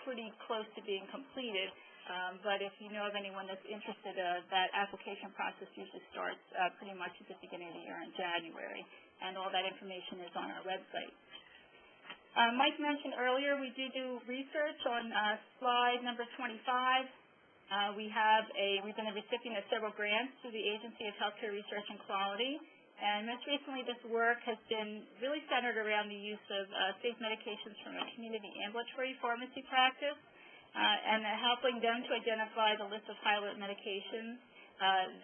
pretty close to being completed. But if you know of anyone that's interested, that application process usually starts pretty much at the beginning of the year in January, and all that information is on our website. Mike mentioned earlier we do research on slide number 25. We've been a recipient of several grants through the Agency of Healthcare Research and Quality, and most recently this work has been really centered around the use of safe medications from a community ambulatory pharmacy practice. And helping them to identify the list of high-alert medications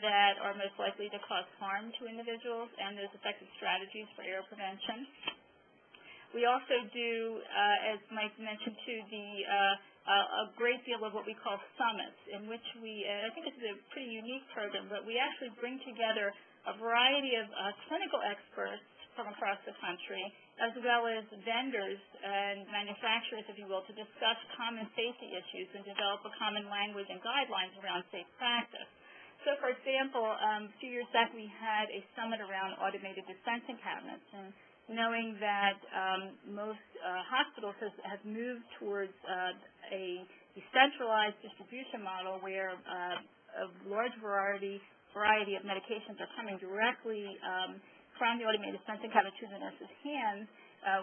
that are most likely to cause harm to individuals and those effective strategies for error prevention. We also do, as Mike mentioned too, a great deal of what we call summits, in which I think it's a pretty unique program, but we actually bring together a variety of clinical experts from across the country, as well as vendors and manufacturers, if you will, to discuss common safety issues and develop a common language and guidelines around safe practice. So, for example, a few years back we had a summit around automated dispensing cabinets, and knowing that most hospitals have moved towards a centralized distribution model where a large variety of medications are coming directly from the automated dispensing cabinet to the nurse's hands,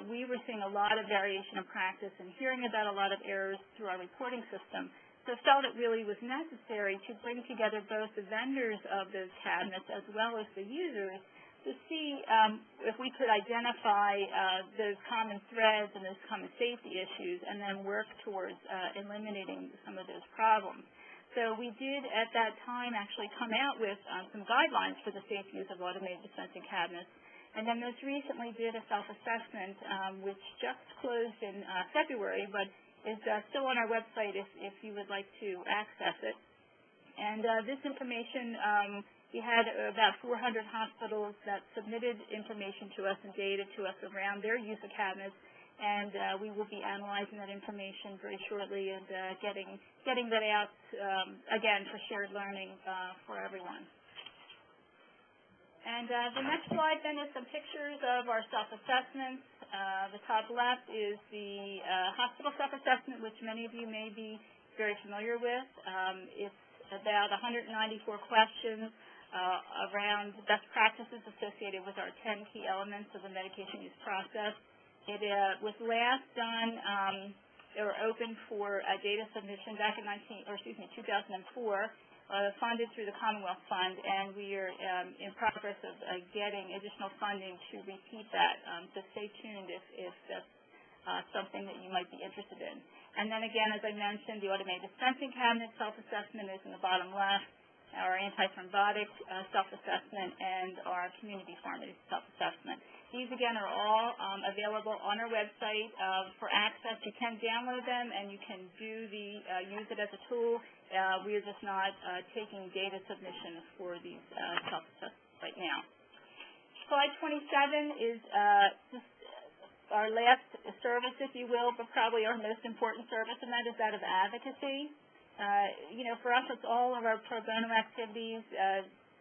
we were seeing a lot of variation in practice and hearing about a lot of errors through our reporting system. So felt it really was necessary to bring together both the vendors of those cabinets as well as the users to see if we could identify those common threads and those common safety issues and then work towards eliminating some of those problems. So we did, at that time, actually come out with some guidelines for the safe use of automated dispensing cabinets. And then most recently did a self-assessment, which just closed in February, but is still on our website if you would like to access it. And this information, we had about 400 hospitals that submitted information to us and data to us around their use of cabinets. And we will be analyzing that information very shortly and getting that out, again, for shared learning for everyone. And the next slide then is some pictures of our self-assessments. The top left is the hospital self-assessment, which many of you may be very familiar with. It's about 194 questions around best practices associated with our 10 key elements of the medication use process. It was last done or open for data submission back in 2004, funded through the Commonwealth Fund, and we are in progress of getting additional funding to repeat that. So stay tuned if that's something that you might be interested in. And then again, as I mentioned, the automated dispensing cabinet self-assessment is in the bottom left. our antithrombotic self-assessment, and our community pharmacy self-assessment. These, again, are all available on our website for access. You can download them, and you can use it as a tool. We are just not taking data submissions for these self-assessments right now. Slide 27 is just our last service, if you will, but probably our most important service, and that is that of advocacy. For us, it's all of our pro bono activities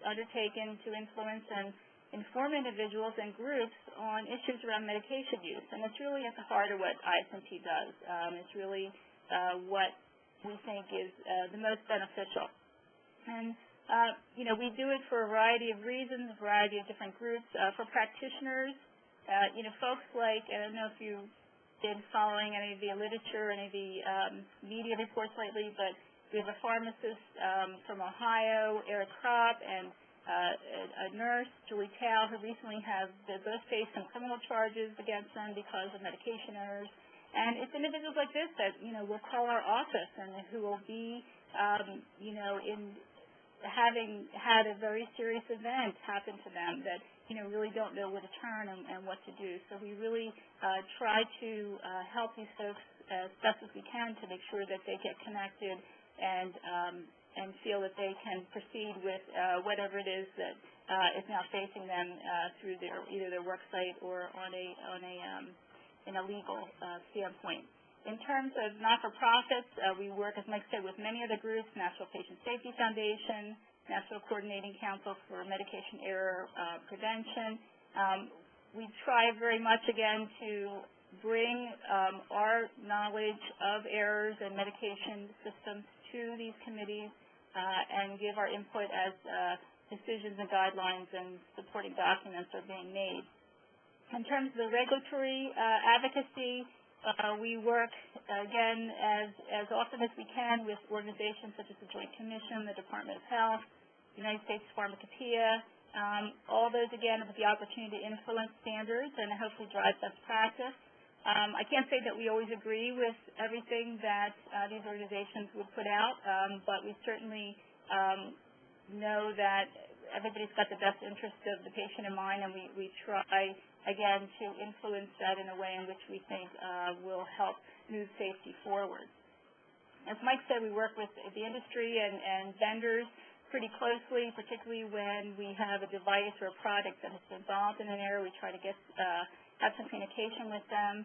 undertaken to influence and inform individuals and groups on issues around medication use. And it's really at the heart of what ISMP does. It's really what we think is the most beneficial. And, we do it for a variety of reasons, a variety of different groups. For practitioners, folks like, I don't know if you've been following any of the literature, any of the media reports lately, but we have a pharmacist from Ohio, Eric Kropp, and a nurse, Julie Tao, who recently both faced some criminal charges against them because of medication errors. And it's individuals like this that, will call our office and who will be, having had a very serious event happen to them that, really don't know where to turn and what to do. So we really try to help these folks as best as we can to make sure that they get connected and feel that they can proceed with whatever it is that is now facing them through either their work site or in a legal standpoint. In terms of not-for-profits, we work, as Mike said, with many other groups: National Patient Safety Foundation, National Coordinating Council for Medication Error Prevention. We try very much, again, to bring our knowledge of errors and medication systems to these committees and give our input as decisions and guidelines and supporting documents are being made. In terms of the regulatory advocacy, we work, again, as often as we can with organizations such as the Joint Commission, the Department of Health, United States Pharmacopoeia, all those, again, with the opportunity to influence standards and hopefully drive best practice. I can't say that we always agree with everything that these organizations would put out, but we certainly know that everybody's got the best interest of the patient in mind, and we try, again, to influence that in a way in which we think will help move safety forward. As Mike said, we work with the industry and vendors pretty closely, particularly when we have a device or a product that has been involved in an error. We try to have some communication with them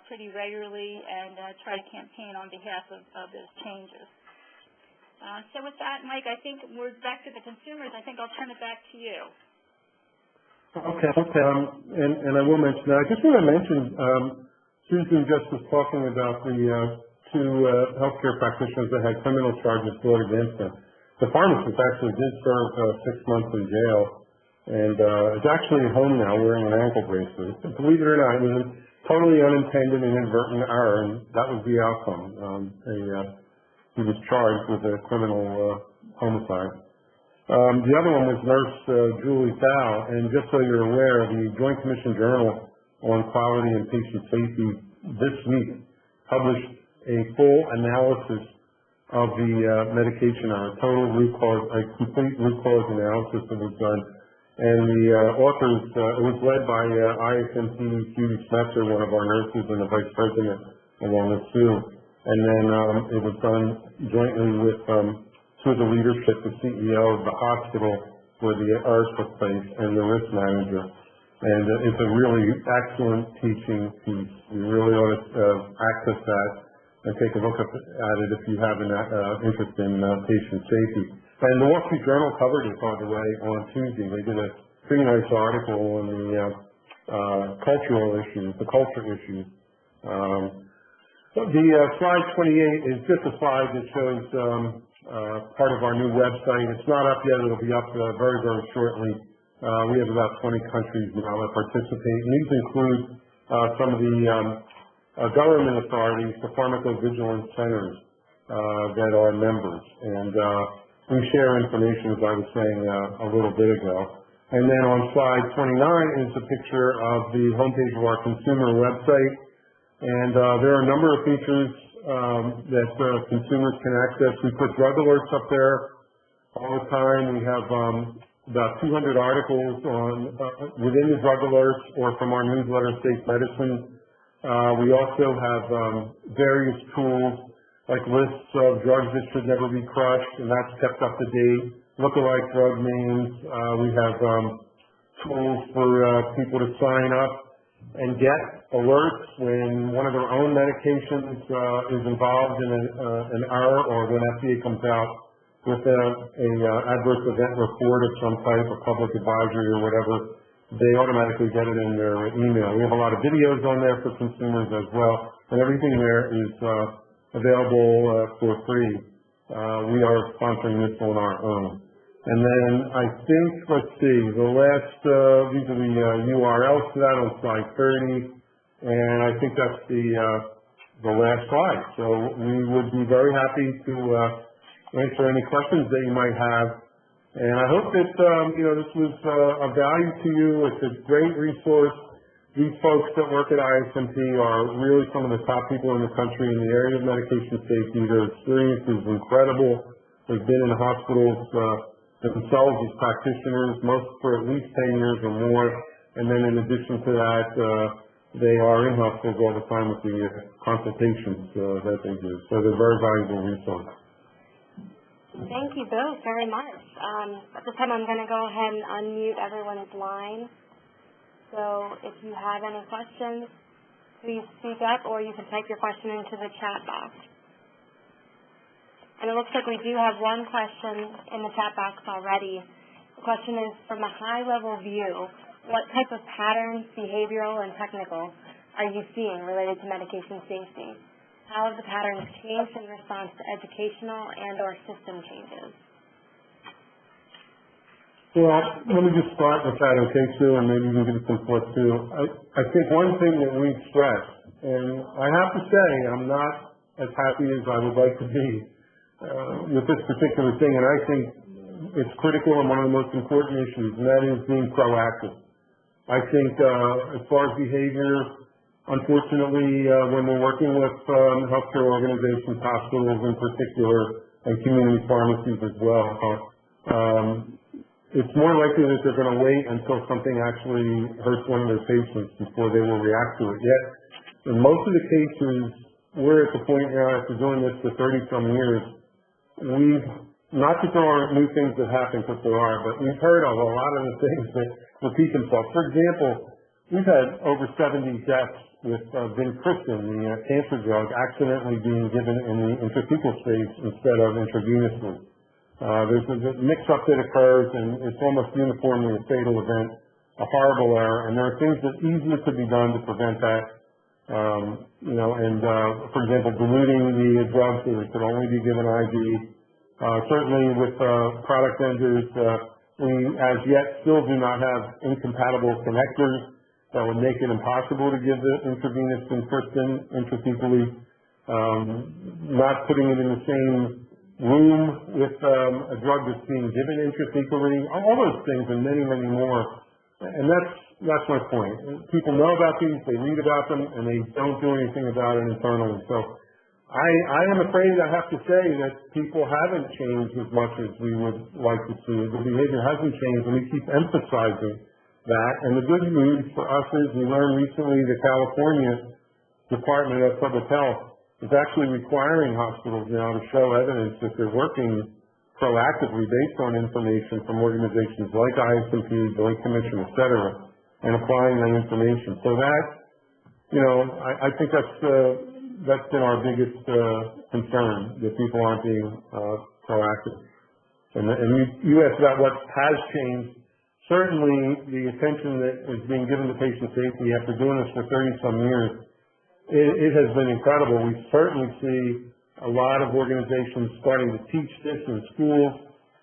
pretty regularly and try to campaign on behalf of those changes. So with that, Mike, I think we're back to the consumers. I think I'll turn it back to you. Okay. And I will mention that. I just want to mention, Susan just was talking about the two healthcare practitioners that had criminal charges brought against them. The pharmacist actually did serve 6 months in jail, and is actually at home now wearing an ankle bracelet. Believe it or not, it was a totally unintended and inadvertent error, and that was the outcome. He was charged with a criminal homicide. The other one was Nurse Julie Tao, and just so you're aware, the Joint Commission Journal on Quality and Patient Safety this week published a full analysis of the medication, a complete root cause analysis that was done. And the authors, it was led by ISMP Judy Smetzer, one of our nurses, and the vice president, along with Sue. And then it was done jointly with two of the leadership, the CEO of the hospital where the errors took place, and the risk manager. And it's a really excellent teaching piece. You really ought to access that and take a look at it if you have an interest in patient safety. And the Wall Street Journal covered it, by the way, on Tuesday. They did a pretty nice article on the cultural issues, the culture issues. The slide 28 is just a slide that shows part of our new website. It's not up yet. It'll be up very, very shortly. We have about 20 countries now that participate. And these include some of the government authorities, the pharmacovigilance centers that are members. And we share information, as I was saying a little bit ago. And then on slide 29 is a picture of the homepage of our consumer website. And there are a number of features that consumers can access. We put drug alerts up there. all the time. We have about 200 articles on within the drug alerts or from our newsletter, Safe Medicine. We also have various tools like lists of drugs that should never be crushed, and that's kept up to date. Lookalike drug names. We have tools for people to sign up and get alerts when one of their own medications is involved in an error, or when FDA comes out with a adverse event report of some type, a public advisory or whatever. They automatically get it in their email. We have a lot of videos on there for consumers as well, and everything there is available for free. We are sponsoring this on our own. And then I think, let's see, the last, these are the URLs to that on slide 30, and I think that's the last slide. So we would be very happy to answer any questions that you might have. And I hope that, this was of value to you. It's a great resource. These folks that work at ISMP are really some of the top people in the country in the area of medication safety. Their experience is incredible. They've been in the hospitals themselves as practitioners, most for at least 10 years or more. And then in addition to that, they are in hospitals all the time with the consultations that they do. So they're a very valuable resource. Thank you both very much. At this time, I'm going to go ahead and unmute everyone's line. So if you have any questions, please speak up, or you can type your question into the chat box. And it looks like we do have one question in the chat box already. The question is, from a high-level view, what type of patterns, behavioral and technical, are you seeing related to medication safety? How have the patterns changed in response to educational and or system changes? Well, let me just start with that, okay, Sue, and maybe you can give some thoughts too. I think one thing that we've stressed, and I have to say I'm not as happy as I would like to be with this particular thing, and I think it's critical and one of the most important issues, and that is being proactive. I think as far as behavior, unfortunately, when we're working with healthcare organizations, hospitals in particular, and community pharmacies as well, it's more likely that they're going to wait until something actually hurts one of their patients before they will react to it. Yet, in most of the cases, we're at the point now, after doing this for 30-some years, not that there aren't new things that happen, because there are, but we've heard of a lot of the things that repeat themselves. For example, we've had over 70 deaths with vincristine, the cancer drug, accidentally being given in the intrathecal space instead of intravenously. There's a mix-up that occurs, and it's almost uniformly a fatal event, a horrible error, and there are things that easily could be done to prevent that. For example, diluting the drugs so they could only be given IV. Certainly with product vendors, we as yet still do not have incompatible connectors that would make it impossible to give the intravenous vincristine intrathecally. Not putting it in the same room with a drug that's being given intrathecally. All those things and many, many more. And that's my point. People know about these, they read about them, and they don't do anything about it internally. So I am afraid I have to say that people haven't changed as much as we would like to see. The behavior hasn't changed, and we keep emphasizing that. And the good news for us is we learned recently the California Department of Public Health is actually requiring hospitals now to show evidence that they're working proactively based on information from organizations like ISMP, Joint Commission, et cetera, and applying that information. So that, I think that's been our biggest concern, that people aren't being proactive. And you asked about what has changed. Certainly, the attention that is being given to patient safety after doing this for 30-some years, it has been incredible. We certainly see a lot of organizations starting to teach this in schools.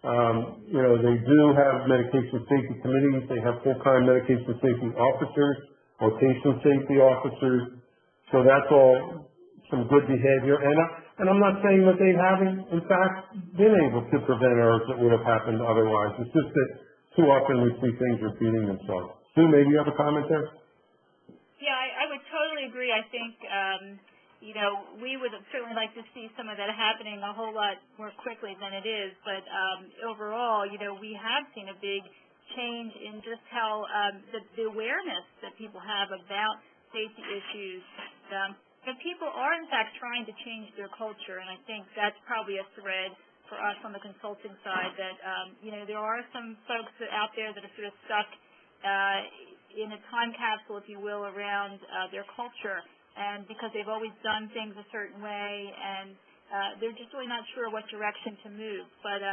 They do have medication safety committees. They have full-time medication safety officers or patient safety officers. So that's all some good behavior. And I'm not saying that they haven't, in fact, been able to prevent errors that would have happened otherwise. It's just that too often we see things repeating themselves. Sue, maybe you have a comment there? Yeah, I would totally agree. I think, we would certainly like to see some of that happening a whole lot more quickly than it is. But overall, we have seen a big change in just how the awareness that people have about safety issues. But people are, in fact, trying to change their culture, and I think that's probably a thread for us on the consulting side that, there are some folks out there that are sort of stuck in a time capsule, if you will, around their culture, and because they've always done things a certain way, and they're just really not sure what direction to move. But,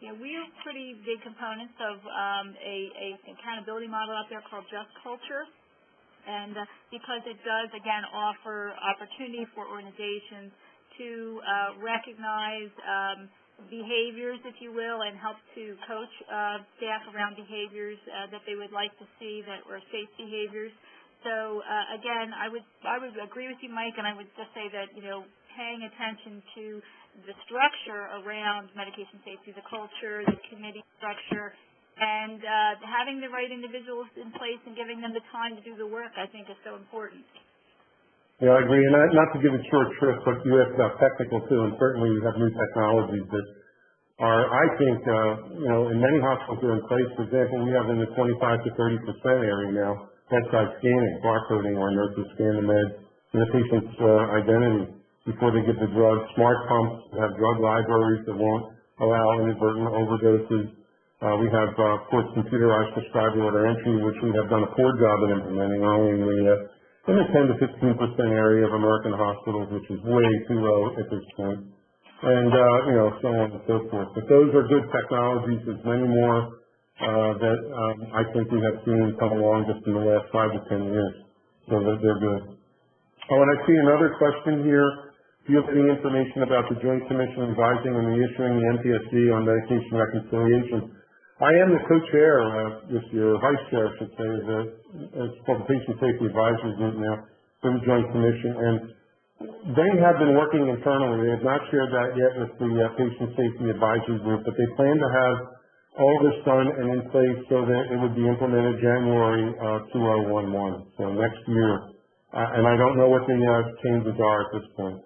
we are pretty big components of a accountability model out there called Just Culture. And because it does, again, offer opportunity for organizations to recognize behaviors, if you will, and help to coach staff around behaviors that they would like to see that were safe behaviors. So, again, I would agree with you, Mike, and I would just say that, paying attention to the structure around medication safety, the culture, the committee structure, and having the right individuals in place and giving them the time to do the work, I think, is so important. Yeah, I agree. And not to give it short shrift, but you asked about technical too, and certainly we have new technologies that are, I think, in many hospitals that are in place. For example, we have in the 25 to 30% area now bedside scanning, barcoding, where nurses scan the meds and the patient's identity before they give the drug. Smart pumps that have drug libraries that won't allow inadvertent overdoses. We have, of course, computerized prescriber order entry, which we have done a poor job at implementing, only in the 10 to 15% area of American hospitals, which is way too low at this point, and so on and so forth. But those are good technologies. There's many more that I think we have seen come along just in the last 5 to 10 years, so that they're good. Oh, and I see another question here. Do you have any information about the Joint Commission advising and reissuing the NPSD on medication reconciliation? I am the co-chair this year, vice chair, I should say. It's called the Patient Safety Advisory Group now for the Joint Commission, and they have been working internally. They have not shared that yet with the Patient Safety Advisory Group, but they plan to have all this done and in place so that it would be implemented January 2011, so next year. And I don't know what the changes are at this point.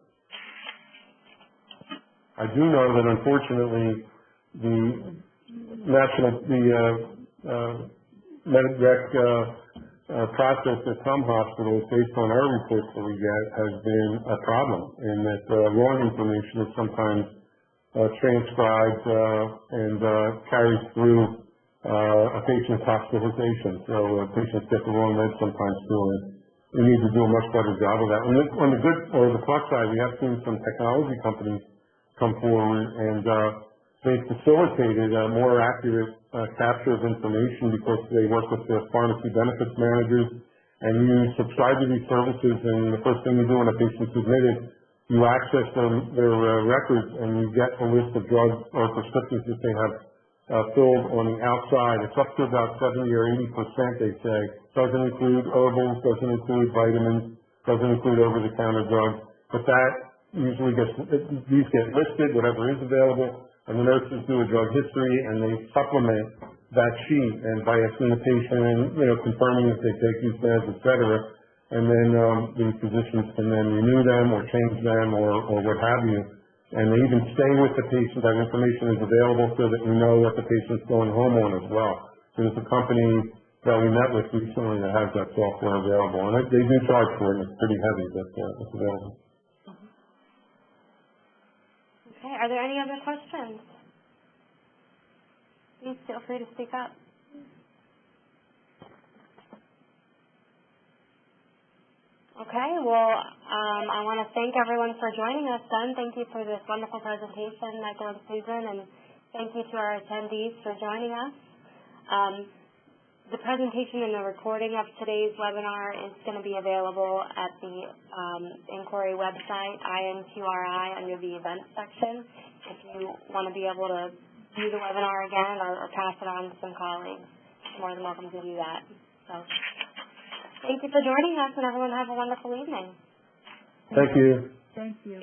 I do know that unfortunately the MedRec process at some hospitals, based on our reports that we get, has been a problem in that wrong information is sometimes transcribed and carries through a patient's hospitalization. So patients get the wrong meds sometimes too, and we need to do a much better job of that. On the good or the plus side, we have seen some technology companies come forward and they've facilitated a more accurate capture of information because they work with the pharmacy benefits managers, and you subscribe to these services, and the first thing you do when a patient's admitted, you access their records and you get a list of drugs or prescriptions that they have filled on the outside. It's up to about 70 or 80%, they say. Doesn't include herbals, doesn't include vitamins, doesn't include over-the-counter drugs, but that usually these get listed, whatever is available, and the nurses do a drug history and they supplement that sheet and by asking the patient and confirming if they take these meds, et cetera, and then the physicians can then renew them or change them or what have you, and they even stay with the patient. That information is available so that we know what the patient's going home on as well. There's a company that we met with recently that has that software available, and they do charge for it, and it's pretty heavy, but it's available. Okay, are there any other questions? Please feel free to speak up. Okay, well, I want to thank everyone for joining us then. Thank you for this wonderful presentation, Michael and Susan, and thank you to our attendees for joining us. The presentation and the recording of today's webinar is going to be available at the inquiry website, INQRI, under the events section. If you want to be able to view the webinar again or pass it on to some colleagues, you're more than welcome to do that. So, thank you for joining us, and everyone have a wonderful evening. Thank you. Thank you.